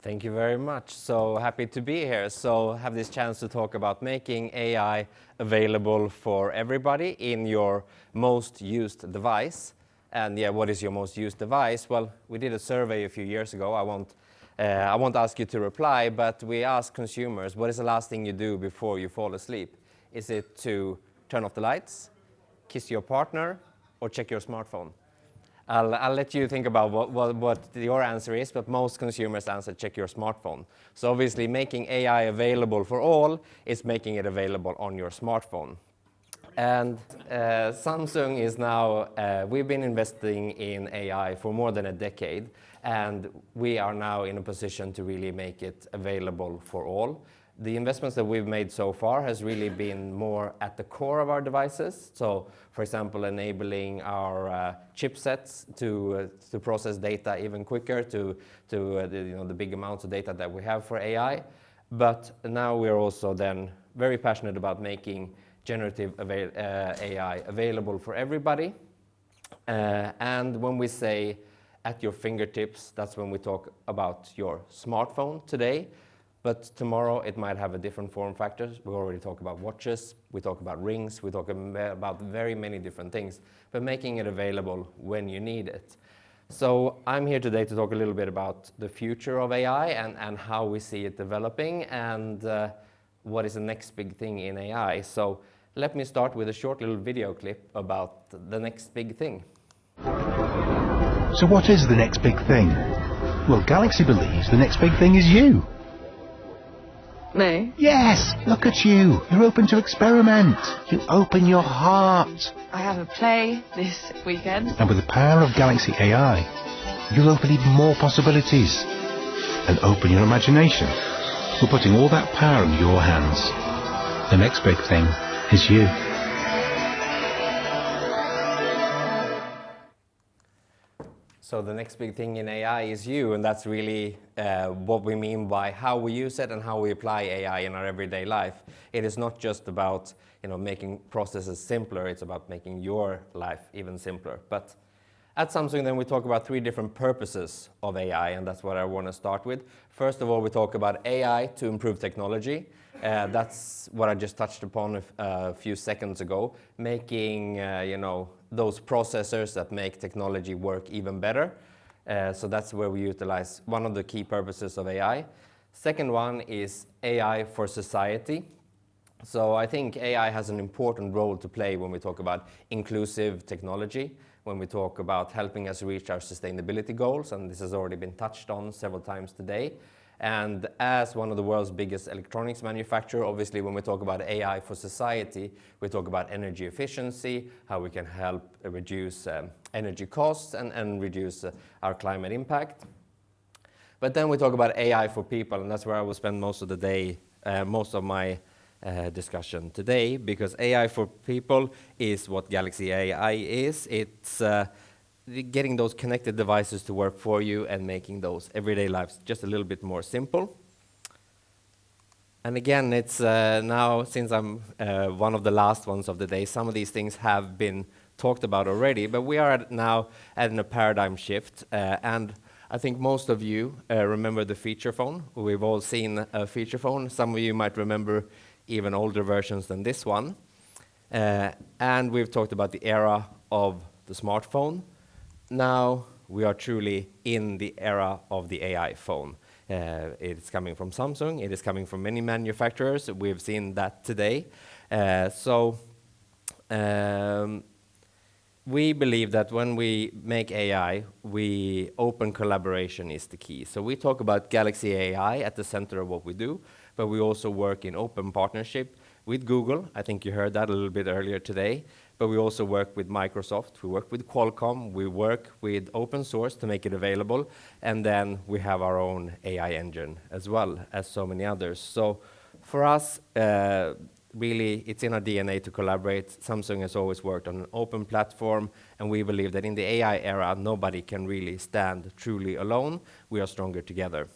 Thank you very much. So happy to be here. So have this chance to talk about making AI available for everybody in your most used device. And yeah, what is your most used device? Well, we did a survey a few years ago. I won't ask you to reply, but we asked consumers, what is the last thing you do before you fall asleep? Is it to turn off the lights, kiss your partner, or check your smartphone? I'll let you think about what your answer is, but most consumers answer check your smartphone. So obviously making AI available for all is making it available on your smartphone. And Samsung is now, we've been investing in AI for more than a decade, and we are now in a position to really make it available for all. The investments that we've made so far has really been more at the core of our devices. So, for example, enabling our chipsets to process data even quicker to the big amounts of data that we have for AI. But now we're also then very passionate about making generative AI available for everybody. And when we say at your fingertips, that's when we talk about your smartphone today. But tomorrow it might have a different form factor. We already talk about watches, we talk about rings, we talk about very many different things, but making it available when you need it. So I'm here today to talk a little bit about the future of AI and how we see it developing and what is the next big thing in AI. So let me start with a short little video clip about the next big thing. So what is the next big thing? Well, Galaxy believes the next big thing is you. No. Yes, look at you. You're open to experiment. You open your heart. I have a play this weekend. And with the power of Galaxy AI, you'll open even more possibilities. And open your imagination. We're putting all that power in your hands. The next big thing is you. So the next big thing in AI is you, and that's really what we mean by how we use it and how we apply AI in our everyday life. It is not just about making processes simpler, it's about making your life even simpler. But at Samsung then we talk about 3 different purposes of AI, and that's what I want to start with. First of all, we talk about AI to improve technology. That's what I just touched upon a few seconds ago, making those processors that make technology work even better. So that's where we utilize one of the key purposes of AI. Second one is AI for society. So I think AI has an important role to play when we talk about inclusive technology, when we talk about helping us reach our sustainability goals, and this has already been touched on several times today. And as one of the world's biggest electronics manufacturer, obviously when we talk about AI for society, we talk about energy efficiency, how we can help reduce energy costs and reduce our climate impact. But then we talk about AI for people, and that's where I will spend most of the day, most of my discussion today, because AI for people is what Galaxy AI is. It's getting those connected devices to work for you and making those everyday lives just a little bit more simple. And again, it's now, since I'm one of the last ones of the day, some of these things have been talked about already, but we are now at a paradigm shift. And I think most of you remember the feature phone. We've all seen a feature phone. Some of you might remember even older versions than this one. And we've talked about the era of the smartphone. Now we are truly in the era of the AI phone. It's coming from Samsung, it is coming from many manufacturers, we've seen that today. We believe that when we make AI, open collaboration is the key. So we talk about Galaxy AI at the center of what we do, but we also work in open partnership with Google. I think you heard that a little bit earlier today. But we also work with Microsoft, we work with Qualcomm, we work with open source to make it available, and then we have our own AI engine as well as so many others. So for us, really, it's in our DNA to collaborate. Samsung has always worked on an open platform, and we believe that in the AI era, nobody can really stand truly alone. We are stronger together.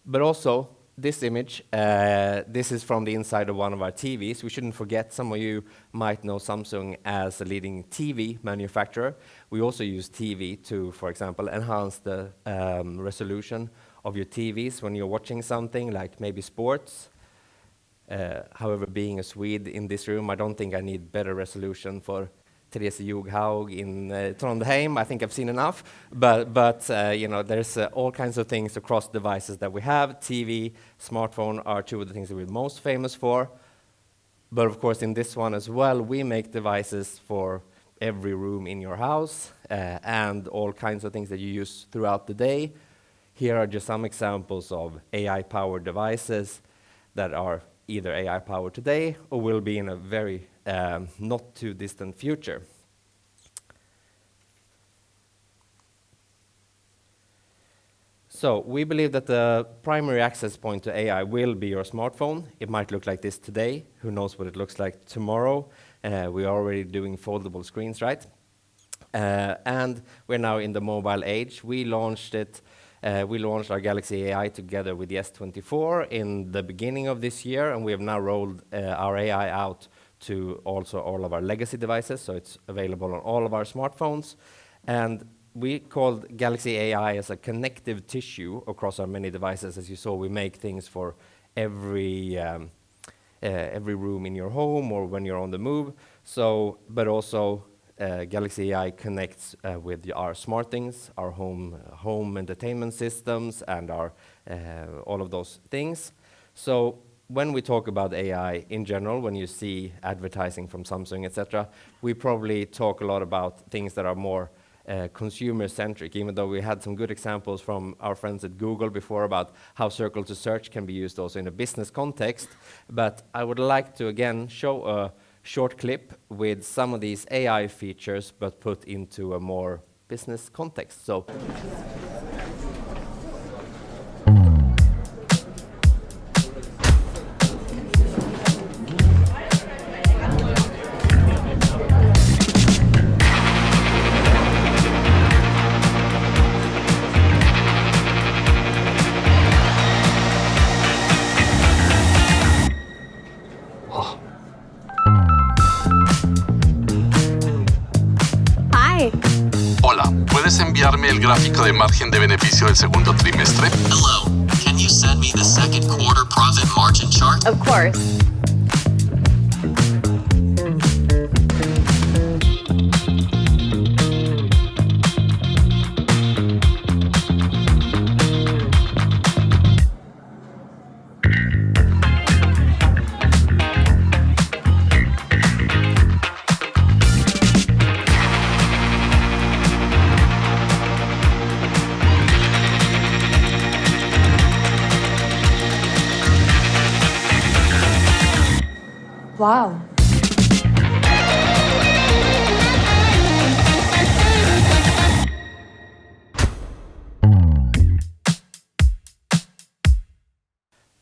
But also, this image, this is from the inside of one of our TVs. We shouldn't forget, some of you might know Samsung as a leading TV manufacturer. We also use TV to, for example, enhance the resolution of your TVs when you're watching something like maybe sports. However, being a Swede in this room, I don't think I need better resolution for Therese Joghaug in Trondheim. I think I've seen enough. But you know, there's all kinds of things across devices that we have. TV, smartphone are two of the things that we're most famous for. But of course, in this one as well, we make devices for every room in your house and all kinds of things that you use throughout the day. Here are just some examples of AI-powered devices that are either AI-powered today or will be in a very not too distant future. So we believe that the primary access point to AI will be your smartphone. It might look like this today. Who knows what it looks like tomorrow? We are already doing foldable screens, right? And we're now in the mobile age. We launched our Galaxy AI together with the S24 in the beginning of this year, and we have now rolled our AI out to also all of our legacy devices, so it's available on all of our smartphones. And we called Galaxy AI as a connective tissue across our many devices. As you saw, we make things for every room in your home or when you're on the move. So, but also Galaxy AI connects with our smart things, our home entertainment systems, and our all of those things. So when we talk about AI in general, when you see advertising from Samsung, etc., we probably talk a lot about things that are more consumer-centric, even though we had some good examples from our friends at Google before about how circle to search can be used also in a business context. But I would like to again show a short clip with some of these AI features, but put into a more business context. So. Enviarme el gráfico de margen de beneficio del segundo trimestre? Hello, can you send me the second quarter profit margin chart? Of course. Wow.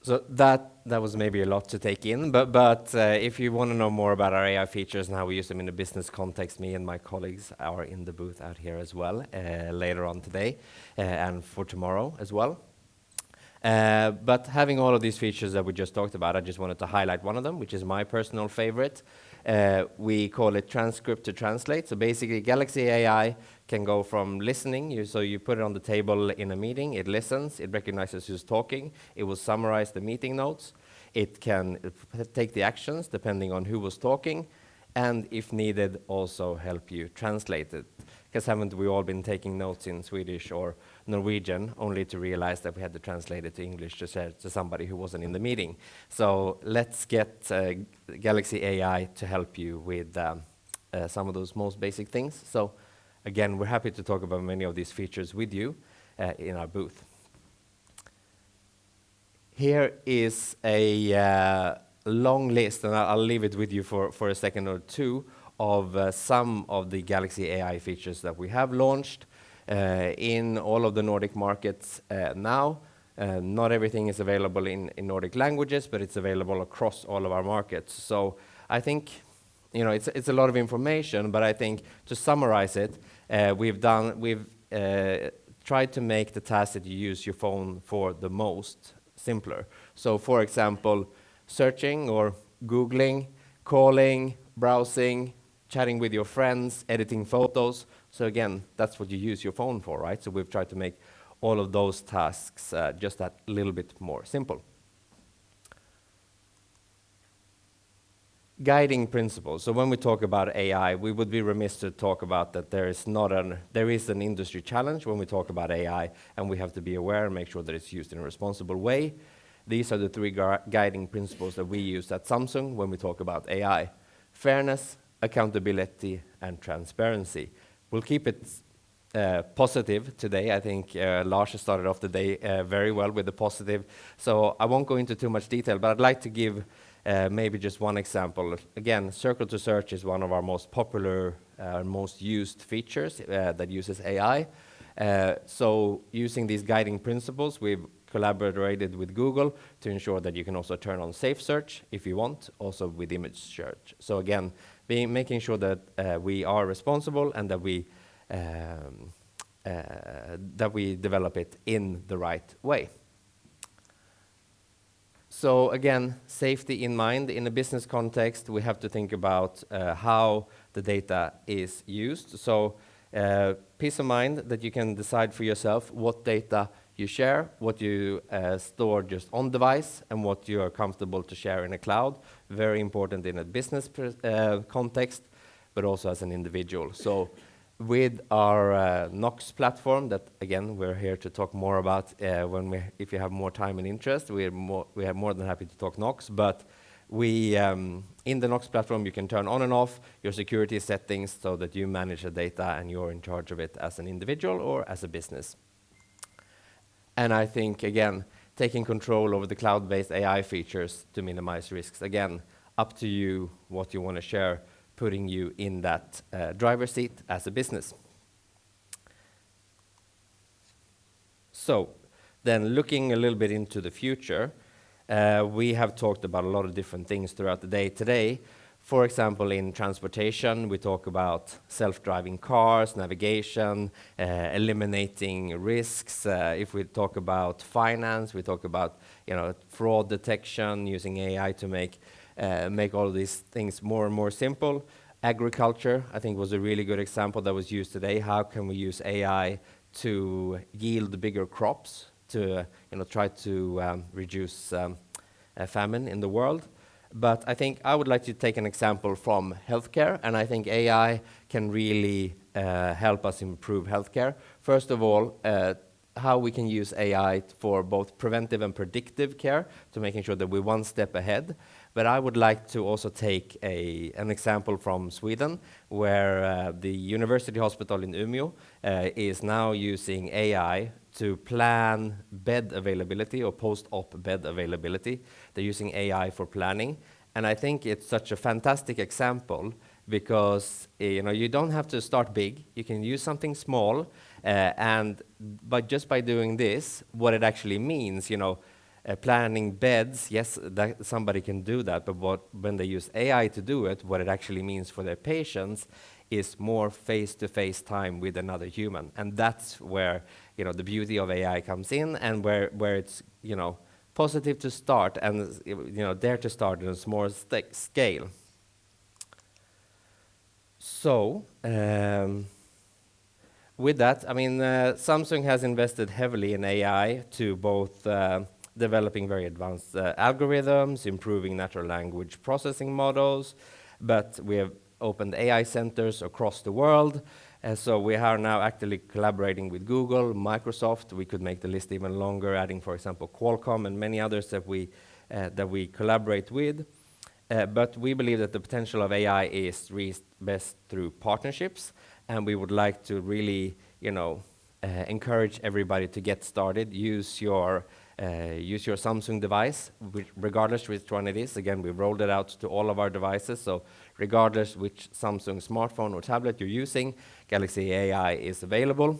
So that was maybe a lot to take in, but if you want to know more about our AI features and how we use them in a business context, me and my colleagues are in the booth out here as well later on today and for tomorrow as well. But having all of these features that we just talked about, I just wanted to highlight one of them, which is my personal favorite. We call it transcript to translate. So basically, Galaxy AI can go from listening. So you put it on the table in a meeting, it listens, it recognizes who's talking, it will summarize the meeting notes, it can take the actions depending on who was talking, and if needed, also help you translate it. Because haven't we all been taking notes in Swedish or Norwegian, only to realize that we had to translate it to English to share to somebody who wasn't in the meeting? So let's get Galaxy AI to help you with some of those most basic things. So again, we're happy to talk about many of these features with you in our booth. Here is a long list, and I'll leave it with you for a second or two, of some of the Galaxy AI features that we have launched in all of the Nordic markets now. Not everything is available in Nordic languages, but it's available across all of our markets. So I think, you know, it's a lot of information, but I think to summarize it, we've tried to make the task that you use your phone for the most simpler. So for example, searching or Googling, calling, browsing, chatting with your friends, editing photos. So again, that's what you use your phone for, right? So we've tried to make all of those tasks just that little bit more simple. Guiding principles. So when we talk about AI, we would be remiss to talk about that there is an industry challenge when we talk about AI, and we have to be aware and make sure that it's used in a responsible way. These are the three guiding principles that we use at Samsung when we talk about AI: fairness, accountability, and transparency. We'll keep it positive today. I think Lars started off the day very well with the positive, so I won't go into too much detail, but I'd like to give maybe just one example. Again, circle to search is one of our most popular, most used features that uses AI. So using these guiding principles, we've collaborated with Google to ensure that you can also turn on safe search if you want, also with image search. So again, making sure that we are responsible and that we develop it in the right way. So again, safety in mind. In a business context, we have to think about how the data is used. So peace of mind that you can decide for yourself what data you share, what you store just on device, and what you are comfortable to share in a cloud. Very important in a business context, but also as an individual. So with our Knox platform, that again we're here to talk more about if you have more time and interest, we are more than happy to talk Knox. But we in the Knox platform you can turn on and off your security settings so that you manage the data and you're in charge of it as an individual or as a business. And I think again, taking control over the cloud-based AI features to minimize risks. Again, up to you what you want to share, putting you in that driver's seat as a business. So then looking a little bit into the future, we have talked about a lot of different things throughout the day today. For example, in transportation, we talk about self-driving cars, navigation, eliminating risks. If we talk about finance, we talk about fraud detection, using AI to make all of these things more and more simple. Agriculture, I think, was a really good example that was used today. How can we use AI to yield bigger crops to try to reduce famine in the world? But I think I would like to take an example from healthcare, and I think AI can really help us improve healthcare. First of all, how we can use AI for both preventive and predictive care to making sure that we're one step ahead. But I would like to also take an example from Sweden, where the University Hospital in Umeå is now using AI to plan bed availability or post-op bed availability. They're using AI for planning. And I think it's such a fantastic example because you don't have to start big. You can use something small, but just by doing this, what it actually means, planning beds, yes, somebody can do that, but when they use AI to do it, what it actually means for their patients is more face-to-face time with another human. And that's where the beauty of AI comes in, and where it's positive to start and dare to start on a small scale. So with that, I mean, Samsung has invested heavily in AI to both developing very advanced algorithms, improving natural language processing models, but we have opened AI centers across the world. So we are now actively collaborating with Google, Microsoft. We could make the list even longer, adding, for example, Qualcomm and many others that we collaborate with. But we believe that the potential of AI is reached best through partnerships, and we would like to really, encourage everybody to get started. Use your Samsung device, regardless which one it is. Again, we've rolled it out to all of our devices, so regardless which Samsung smartphone or tablet you're using, Galaxy AI is available.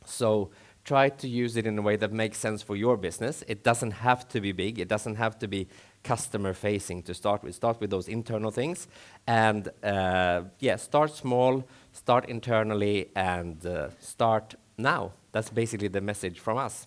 So try to use it in a way that makes sense for your business. It doesn't have to be big. It doesn't have to be customer-facing to start with. Start with those internal things. And start small, start internally, and start now. That's basically the message from us.